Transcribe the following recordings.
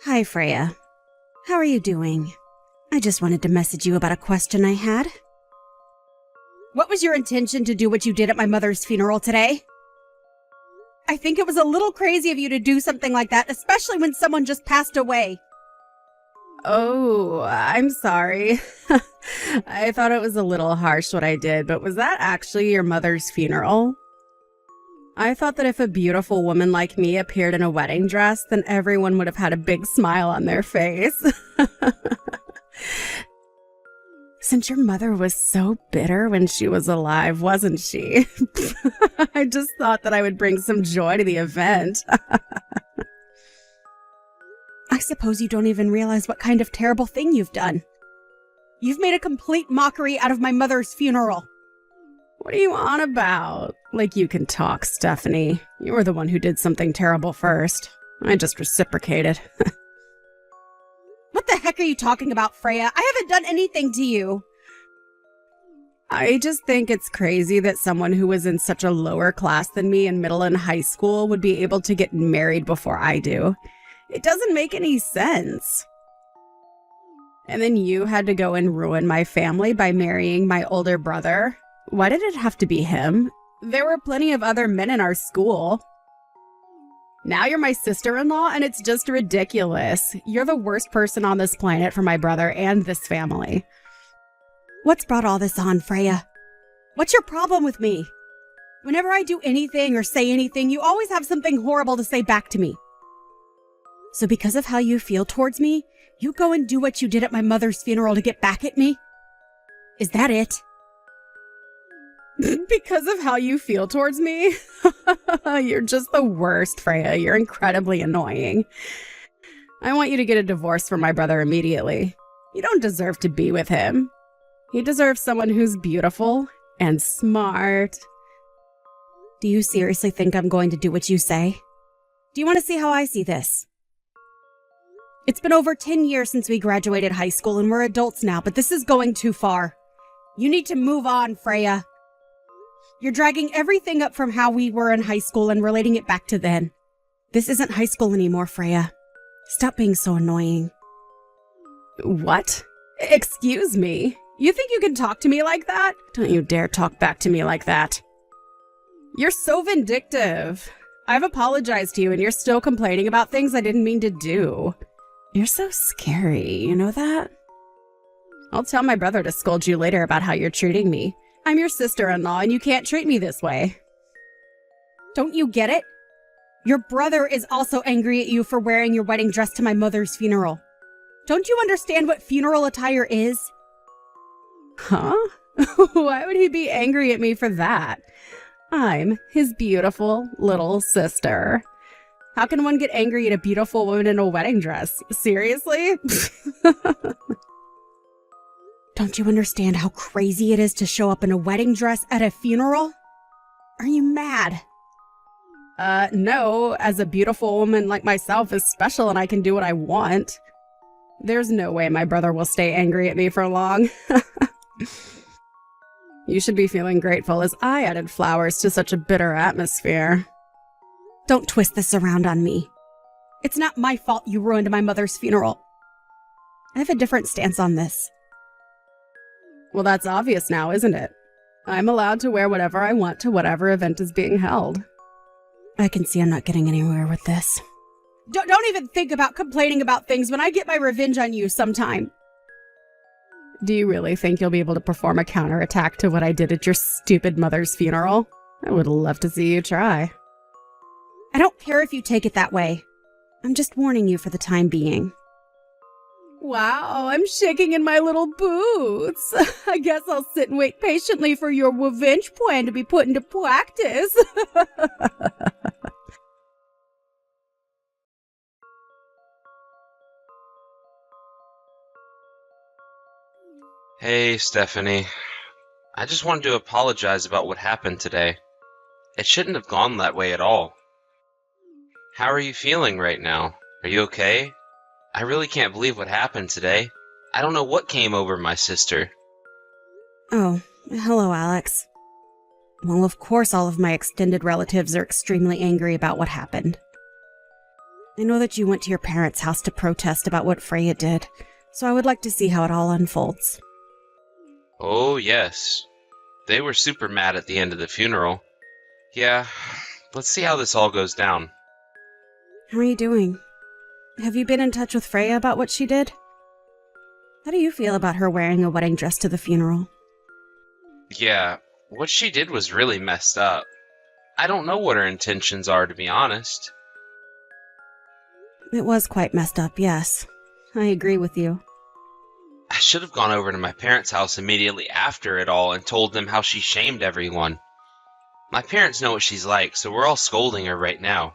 Hi, Freya. How are you doing? I just wanted to message you about a question I had. What was your intention to do what you did at my mother's funeral today? I think it was a little crazy of you to do something like that, especially when someone just passed away. Oh, I'm sorry. I thought it was a little harsh what I did, but was that actually your mother's funeral? I thought that if a beautiful woman like me appeared in a wedding dress, then everyone would have had a big smile on their face. Since your mother was so bitter when she was alive, wasn't she? I just thought that I would bring some joy to the event. I suppose you don't even realize what kind of terrible thing you've done. You've made a complete mockery out of my mother's funeral. What are you on about? Like you can talk, Stephanie. You were the one who did something terrible first. I just reciprocated. What the heck are you talking about, Freya? I haven't done anything to you. I just think it's crazy that someone who was in such a lower class than me in middle and high school would be able to get married before I do. It doesn't make any sense. And then you had to go and ruin my family by marrying my older brother. Why did it have to be him? There were plenty of other men in our school. Now you're my sister-in-law, and it's just ridiculous. You're the worst person on this planet for my brother and this family. What's brought all this on, Freya? What's your problem with me? Whenever I do anything or say anything, you always have something horrible to say back to me. So because of how you feel towards me, you go and do what you did at my mother's funeral to get back at me? Is that it? Because of how you feel towards me? You're just the worst, Freya. You're incredibly annoying. I want you to get a divorce from my brother immediately. You don't deserve to be with him. He deserves someone who's beautiful and smart. Do you seriously think I'm going to do what you say? Do you want to see how I see this? It's been over 10 years since we graduated high school and we're adults now, but this is going too far. You need to move on, Freya. You're dragging everything up from how we were in high school and relating it back to then. This isn't high school anymore, Freya. Stop being so annoying. What? Excuse me? You think you can talk to me like that? Don't you dare talk back to me like that. You're so vindictive. I've apologized to you and you're still complaining about things I didn't mean to do. You're so scary, you know that? I'll tell my brother to scold you later about how you're treating me. I'm your sister-in-law and you can't treat me this way. Don't you get it? Your brother is also angry at you for wearing your wedding dress to my mother's funeral. Don't you understand what funeral attire is? Huh? Why would he be angry at me for that? I'm his beautiful little sister. How can one get angry at a beautiful woman in a wedding dress? Seriously? Don't you understand how crazy it is to show up in a wedding dress at a funeral? Are you mad? No. As a beautiful woman like myself is special and I can do what I want. There's no way my brother will stay angry at me for long. You should be feeling grateful as I added flowers to such a bitter atmosphere. Don't twist this around on me. It's not my fault you ruined my mother's funeral. I have a different stance on this. Well, that's obvious now, isn't it? I'm allowed to wear whatever I want to whatever event is being held. I can see I'm not getting anywhere with this. Don't even think about complaining about things when I get my revenge on you sometime. Do you really think you'll be able to perform a counterattack to what I did at your stupid mother's funeral? I would love to see you try. I don't care if you take it that way. I'm just warning you for the time being. Wow, I'm shaking in my little boots. I guess I'll sit and wait patiently for your revenge plan to be put into practice. Hey, Stephanie. I just wanted to apologize about what happened today. It shouldn't have gone that way at all. How are you feeling right now? Are you okay? I really can't believe what happened today. I don't know what came over my sister. Oh, hello, Alex. Well, of course all of my extended relatives are extremely angry about what happened. I know that you went to your parents' house to protest about what Freya did, so I would like to see how it all unfolds. Oh, yes. They were super mad at the end of the funeral. Yeah, let's see how this all goes down. How are you doing? Have you been in touch with Freya about what she did? How do you feel about her wearing a wedding dress to the funeral? Yeah, what she did was really messed up. I don't know what her intentions are, to be honest. It was quite messed up, yes. I agree with you. I should have gone over to my parents' house immediately after it all and told them how she shamed everyone. My parents know what she's like, so we're all scolding her right now.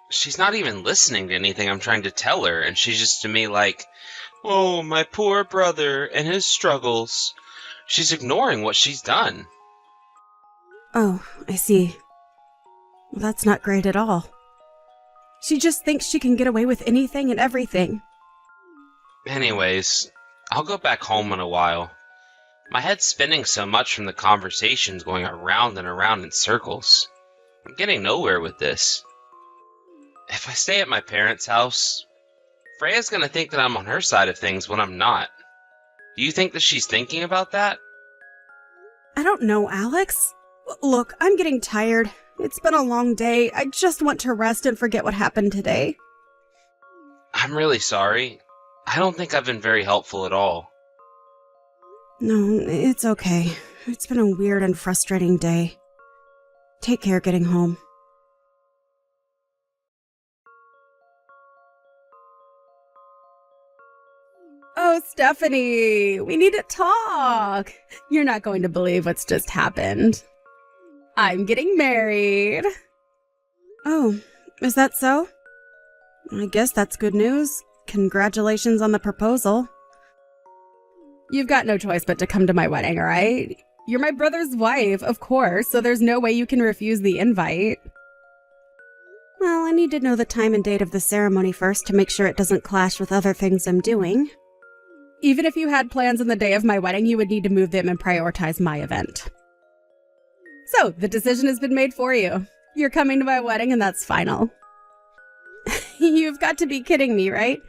She's not even listening to anything I'm trying to tell her, and she's just to me like, oh, my poor brother and his struggles. She's ignoring what she's done. Oh, I see. Well, that's not great at all. She just thinks she can get away with anything and everything. Anyways, I'll go back home in a while. My head's spinning so much from the conversations going around and around in circles. I'm getting nowhere with this. If I stay at my parents' house, Freya's gonna think that I'm on her side of things when I'm not. Do you think that she's thinking about that? I don't know, Alex. Look, I'm getting tired. It's been a long day. I just want to rest and forget what happened today. I'm really sorry. I don't think I've been very helpful at all. No, it's okay. It's been a weird and frustrating day. Take care getting home. Oh, Stephanie, we need to talk. You're not going to believe what's just happened. I'm getting married. Oh, is that so? I guess that's good news. Congratulations on the proposal. You've got no choice but to come to my wedding, all right? You're my brother's wife, of course, so there's no way you can refuse the invite. Well, I need to know the time and date of the ceremony first to make sure it doesn't clash with other things I'm doing. Even if you had plans on the day of my wedding, you would need to move them and prioritize my event. So, the decision has been made for you. You're coming to my wedding, and that's final. You've got to be kidding me, right?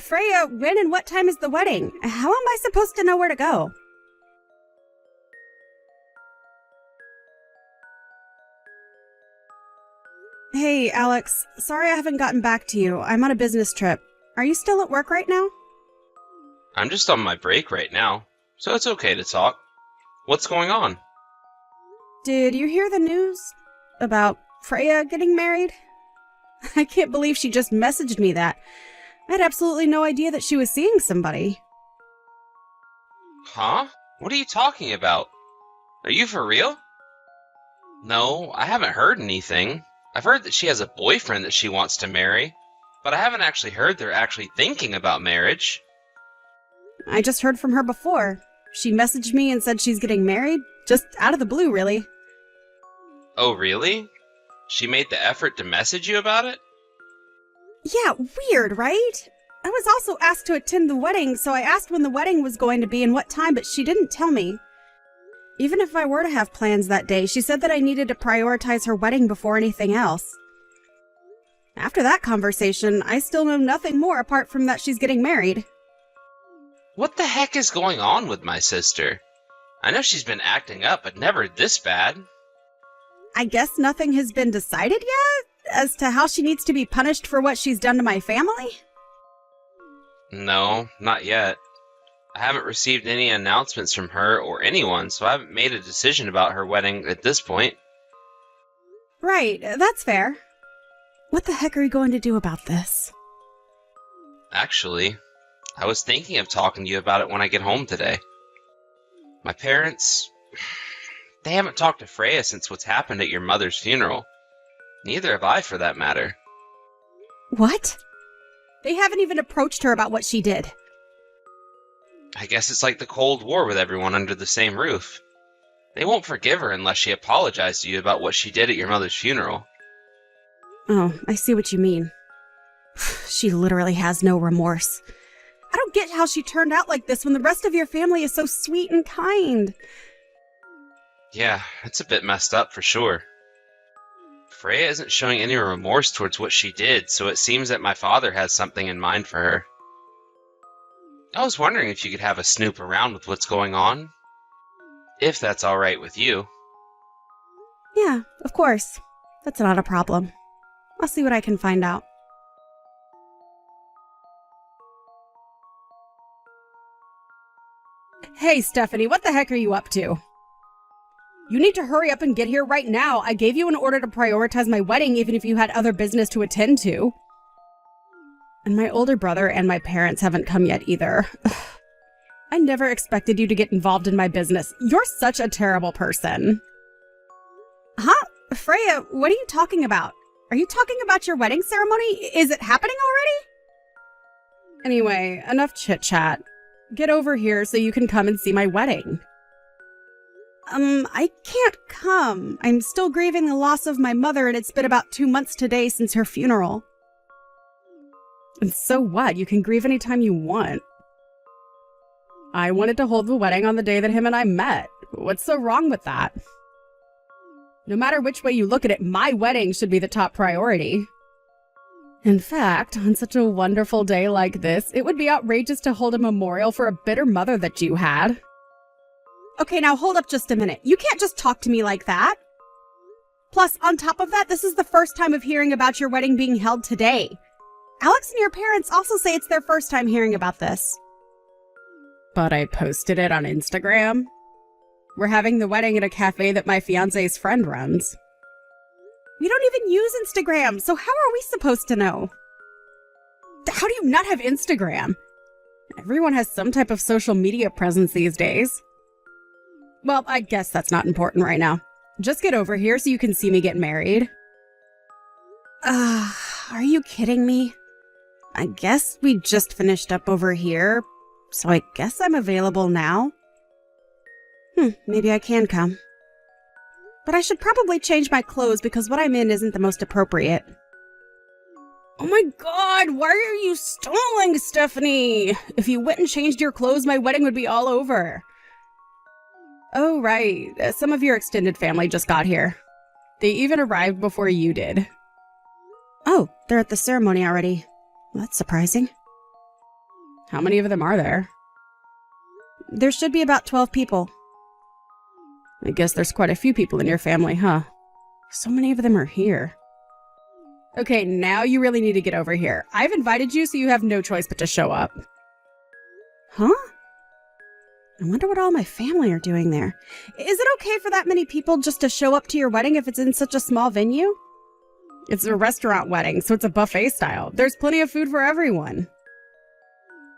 Freya, when and what time is the wedding? How am I supposed to know where to go? Hey, Alex. Sorry I haven't gotten back to you. I'm on a business trip. Are you still at work right now? I'm just on my break right now, so it's okay to talk. What's going on? Did you hear the news about Freya getting married? I can't believe she just messaged me that. I had absolutely no idea that she was seeing somebody. Huh? What are you talking about? Are you for real? No, I haven't heard anything. I've heard that she has a boyfriend that she wants to marry, but I haven't actually heard they're actually thinking about marriage. I just heard from her before. She messaged me and said she's getting married, just out of the blue, really. Oh, really? She made the effort to message you about it? Yeah, weird, right? I was also asked to attend the wedding, so I asked when the wedding was going to be and what time, but she didn't tell me. Even if I were to have plans that day, she said that I needed to prioritize her wedding before anything else. After that conversation, I still know nothing more apart from that she's getting married. What the heck is going on with my sister? I know she's been acting up, but never this bad. I guess nothing has been decided yet as to how she needs to be punished for what she's done to my family? No, not yet. I haven't received any announcements from her or anyone, so I haven't made a decision about her wedding at this point. Right, that's fair. What the heck are you going to do about this? Actually, I was thinking of talking to you about it when I get home today. My parents, they haven't talked to Freya since what's happened at your mother's funeral. Neither have I, for that matter. What? They haven't even approached her about what she did. I guess it's like the Cold War with everyone under the same roof. They won't forgive her unless she apologized to you about what she did at your mother's funeral. Oh, I see what you mean. She literally has no remorse. I don't get how she turned out like this when the rest of your family is so sweet and kind. Yeah, it's a bit messed up for sure. Freya isn't showing any remorse towards what she did, so it seems that my father has something in mind for her. I was wondering if you could have a snoop around with what's going on. If that's alright with you. Yeah, of course. That's not a problem. I'll see what I can find out. Hey, Stephanie, what the heck are you up to? You need to hurry up and get here right now. I gave you an order to prioritize my wedding even if you had other business to attend to. And my older brother and my parents haven't come yet either. I never expected you to get involved in my business. You're such a terrible person. Huh? Freya, what are you talking about? Are you talking about your wedding ceremony? Is it happening already? Anyway, enough chit-chat. Get over here so you can come and see my wedding. I can't come. I'm still grieving the loss of my mother, and it's been about 2 months today since her funeral. And so what? You can grieve anytime you want. I wanted to hold the wedding on the day that him and I met. What's so wrong with that? No matter which way you look at it, my wedding should be the top priority. In fact, on such a wonderful day like this, it would be outrageous to hold a memorial for a bitter mother that you had. Okay, now hold up just a minute. You can't just talk to me like that. Plus, on top of that, this is the first time of hearing about your wedding being held today. Alex and your parents also say it's their first time hearing about this. But I posted it on Instagram. We're having the wedding at a cafe that my fiancé's friend runs. We don't even use Instagram, so how are we supposed to know? How do you not have Instagram? Everyone has some type of social media presence these days. Well, I guess that's not important right now. Just get over here so you can see me get married. Are you kidding me? I guess we just finished up over here, so I guess I'm available now. Maybe I can come. But I should probably change my clothes because what I'm in isn't the most appropriate. Oh my god, why are you stalling, Stephanie? If you went and changed your clothes, my wedding would be all over. Oh, right. Some of your extended family just got here. They even arrived before you did. Oh, they're at the ceremony already. Well, that's surprising. How many of them are there? There should be about 12 people. I guess there's quite a few people in your family, huh? So many of them are here. Okay, now you really need to get over here. I've invited you, so you have no choice but to show up. Huh? I wonder what all my family are doing there. Is it okay for that many people just to show up to your wedding if it's in such a small venue? It's a restaurant wedding, so it's a buffet style. There's plenty of food for everyone.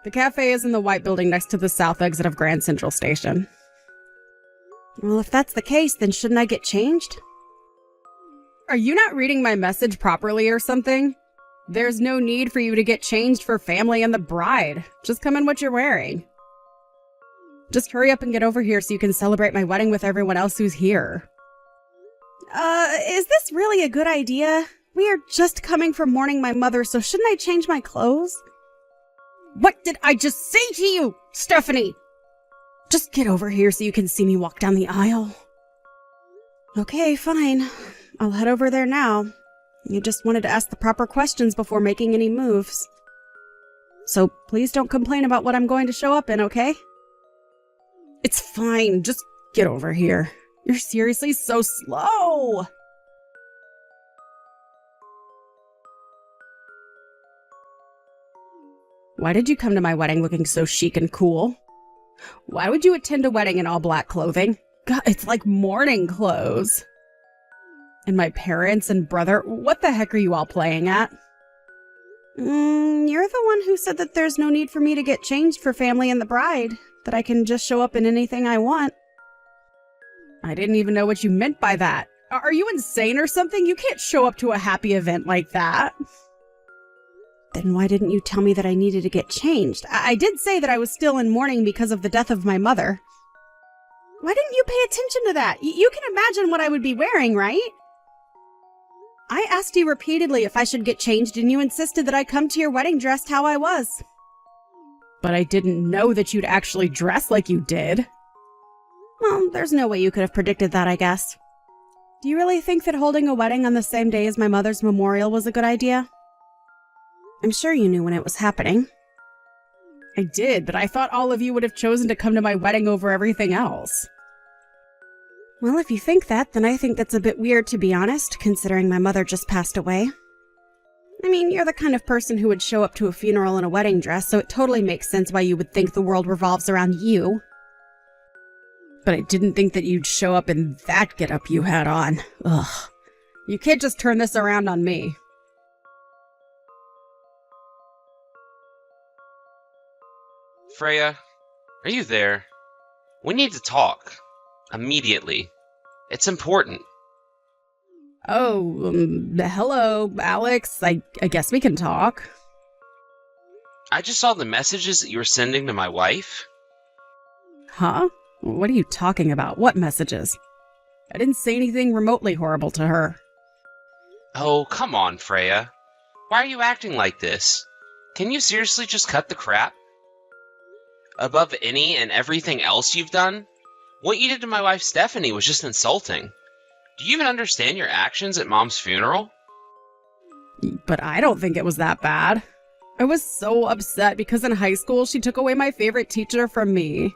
The cafe is in the white building next to the south exit of Grand Central Station. Well, if that's the case, then shouldn't I get changed? Are you not reading my message properly or something? There's no need for you to get changed for family and the bride. Just come in what you're wearing. Just hurry up and get over here so you can celebrate my wedding with everyone else who's here. Is this really a good idea? We are just coming from mourning my mother, so shouldn't I change my clothes? What did I just say to you, Stephanie? Just get over here so you can see me walk down the aisle. Okay, fine. I'll head over there now. You just wanted to ask the proper questions before making any moves. So please don't complain about what I'm going to show up in, okay? It's fine. Just get over here. You're seriously so slow. Why did you come to my wedding looking so chic and cool? Why would you attend a wedding in all black clothing? God, it's like mourning clothes. And my parents and brother, what the heck are you all playing at? You're the one who said that there's no need for me to get changed for family and the bride, that I can just show up in anything I want. I didn't even know what you meant by that. Are you insane or something? You can't show up to a happy event like that. Then why didn't you tell me that I needed to get changed? I did say that I was still in mourning because of the death of my mother. Why didn't you pay attention to that? You can imagine what I would be wearing, right? I asked you repeatedly if I should get changed, and you insisted that I come to your wedding dressed how I was. But I didn't know that you'd actually dress like you did. Well, there's no way you could have predicted that, I guess. Do you really think that holding a wedding on the same day as my mother's memorial was a good idea? I'm sure you knew when it was happening. I did, but I thought all of you would have chosen to come to my wedding over everything else. Well, if you think that, then I think that's a bit weird, to be honest, considering my mother just passed away. I mean, you're the kind of person who would show up to a funeral in a wedding dress, so it totally makes sense why you would think the world revolves around you. But I didn't think that you'd show up in that getup you had on. Ugh. You can't just turn this around on me. Freya, are you there? We need to talk. Immediately. It's important. Oh, hello, Alex. I guess we can talk. I just saw the messages that you were sending to my wife. Huh? What are you talking about? What messages? I didn't say anything remotely horrible to her. Oh, come on, Freya. Why are you acting like this? Can you seriously just cut the crap? Above any and everything else you've done, what you did to my wife Stephanie was just insulting. Do you even understand your actions at Mom's funeral? But I don't think it was that bad. I was so upset because in high school she took away my favorite teacher from me.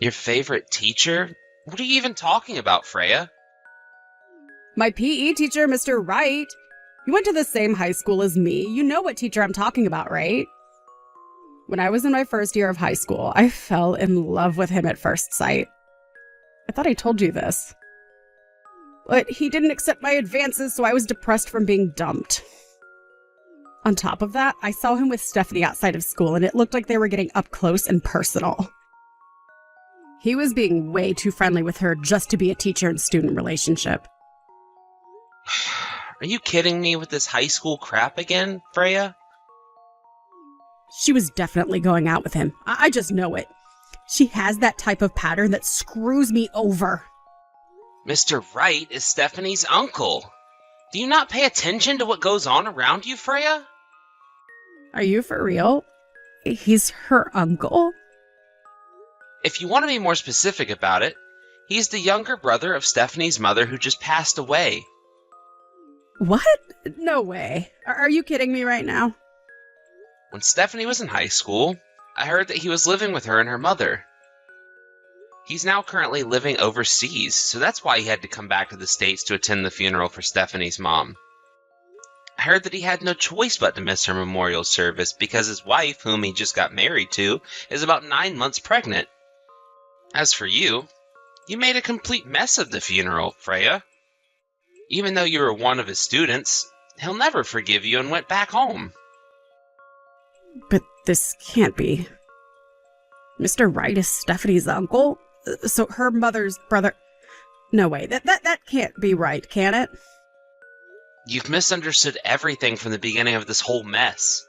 Your favorite teacher? What are you even talking about, Freya? My PE teacher, Mr. Wright. You went to the same high school as me. You know what teacher I'm talking about, right? When I was in my first year of high school, I fell in love with him at first sight. I thought I told you this. But he didn't accept my advances, so I was depressed from being dumped. On top of that, I saw him with Stephanie outside of school, and it looked like they were getting up close and personal. He was being way too friendly with her just to be a teacher and student relationship. Are you kidding me with this high school crap again, Freya? She was definitely going out with him. I just know it. She has that type of pattern that screws me over. Mr. Wright is Stephanie's uncle. Do you not pay attention to what goes on around you, Freya? Are you for real? He's her uncle? If you want to be more specific about it, he's the younger brother of Stephanie's mother who just passed away. What? No way. Are you kidding me right now? When Stephanie was in high school, I heard that he was living with her and her mother. He's now currently living overseas, so that's why he had to come back to the States to attend the funeral for Stephanie's mom. I heard that he had no choice but to miss her memorial service because his wife, whom he just got married to, is about 9 months pregnant. As for you, you made a complete mess of the funeral, Freya. Even though you were one of his students, he'll never forgive you and went back home. But this can't be. Mr. Wright is Stephanie's uncle? So her mother's brother... No way, that can't be right, can it? You've misunderstood everything from the beginning of this whole mess.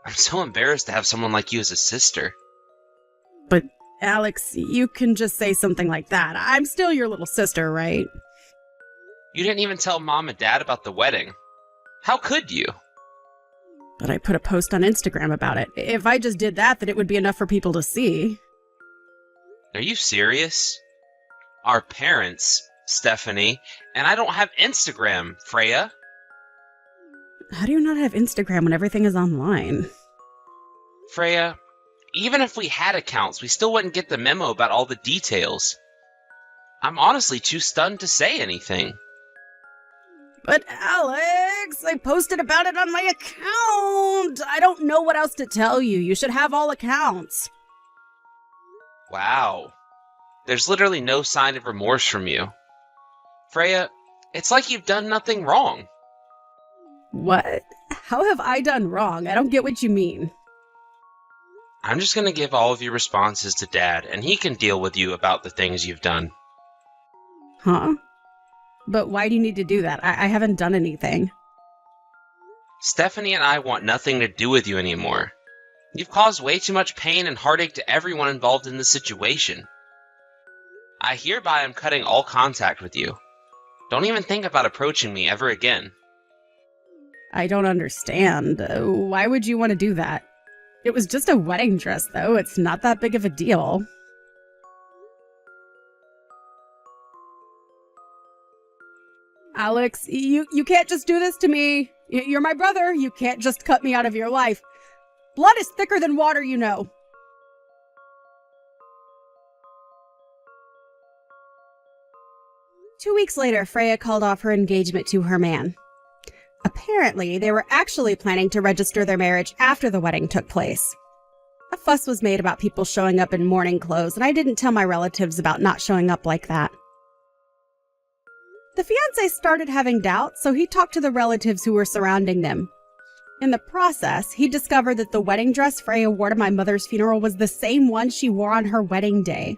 I'm so embarrassed to have someone like you as a sister. But, Alex, you can just say something like that. I'm still your little sister, right? You didn't even tell Mom and Dad about the wedding. How could you? But I put a post on Instagram about it. If I just did that, then it would be enough for people to see. Are you serious? Our parents, Stephanie, and I don't have Instagram, Freya. How do you not have Instagram when everything is online? Freya, even if we had accounts, we still wouldn't get the memo about all the details. I'm honestly too stunned to say anything. But Alex, I posted about it on my account. I don't know what else to tell you. You should have all accounts. Wow. There's literally no sign of remorse from you. Freya, it's like you've done nothing wrong. What? How have I done wrong? I don't get what you mean. I'm just gonna give all of your responses to Dad, and he can deal with you about the things you've done. Huh? But why do you need to do that? I haven't done anything. Stephanie and I want nothing to do with you anymore. You've caused way too much pain and heartache to everyone involved in the situation. I hereby am cutting all contact with you. Don't even think about approaching me ever again. I don't understand. Why would you want to do that? It was just a wedding dress, though. It's not that big of a deal. Alex. You can't just do this to me. You're my brother. You can't just cut me out of your life. Blood is thicker than water, you know. Two weeks later, Freya called off her engagement to her man. Apparently, they were actually planning to register their marriage after the wedding took place. A fuss was made about people showing up in mourning clothes, and I didn't tell my relatives about not showing up like that. The fiancé started having doubts, so he talked to the relatives who were surrounding them. In the process, he discovered that the wedding dress Freya wore to my mother's funeral was the same one she wore on her wedding day.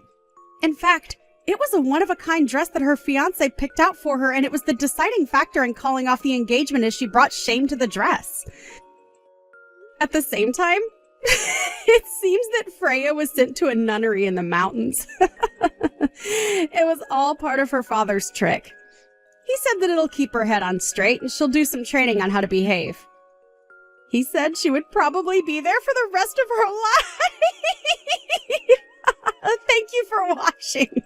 In fact, it was a one-of-a-kind dress that her fiancé picked out for her, and it was the deciding factor in calling off the engagement as she brought shame to the dress. At the same time, it seems that Freya was sent to a nunnery in the mountains. It was all part of her father's trick. He said that it'll keep her head on straight and she'll do some training on how to behave. He said she would probably be there for the rest of her life. Thank you for watching.